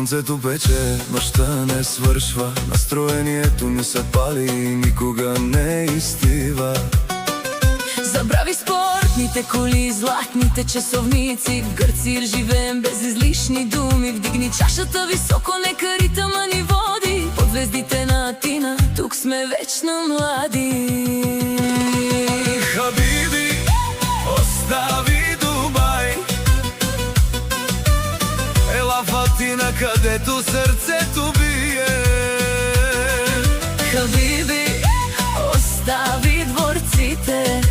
Сонцето пече, нощта не свършва, настроението ми се пали и никога не изтива. Забрави спортните коли, златните часовници. В Гърция живеем без излишни думи. Вдигни чашата високо, нека ритъма ни води. Под звездите на Атина, тук сме вечно млади. Хабиби, остави Дубай, ела в Атина, където сърцето бие. Хабиби, остави дворците,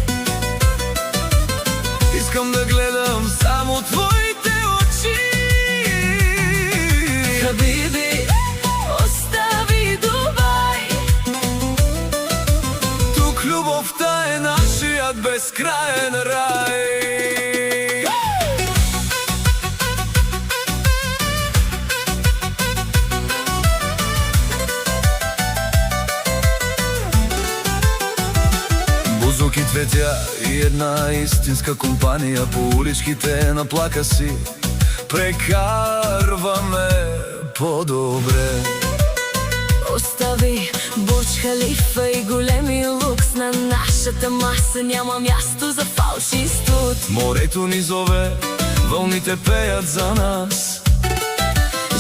искам да гледам само твоите очи. Хабиби, остави Дубай, тук любовта е нашият безкраен рай. Бузуки, цветя и една истинска компания. По уличките на плака си прекарваме по-добре. остави Бурдж Халифа и големи лукс. На нашата маса няма място за фалш и студ. Морето ни зове, вълните пеят за нас.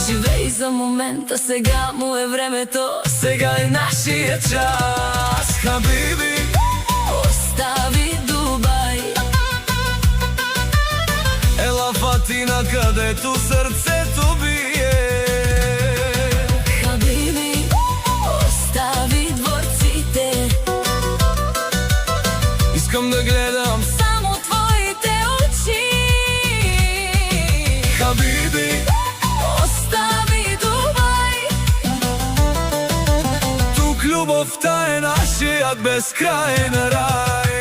Живей за момента, сега му е времето, сега е нашия час. Хабиби, остави Дубай, ела в Атина, където сърцето бие. Хабиби, остави дворците, искам да гледам само твоите очи. Хабиби, остави Дубай, тук любовта е нашият безкрайен рай.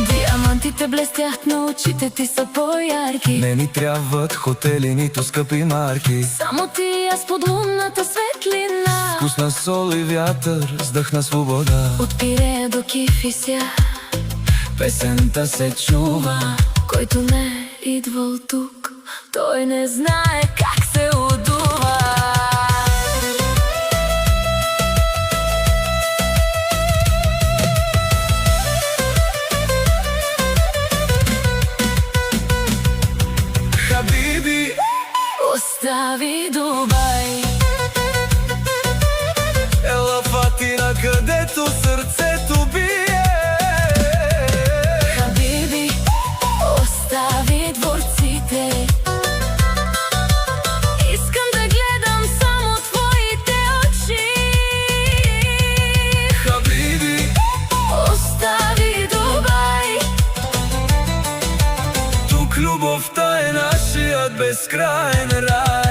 Диамантите блестят, но очите ти са по-ярки. Не ни трябват хотели, нито скъпи марки. Само ти и аз под лунната светлина. Вкусна сол и вятър, вздъхна свобода. От Пирея до Кифися Песента се чува. който не е идвал тук, той не знае как се удува. Хабиби, остави Дубай, ела в Атина, където сърцето бие. Хабиби, остави дворците, искам да гледам само твоите очи. Хабиби, остави Дубай, тук любовта е нашият безкрайен рай.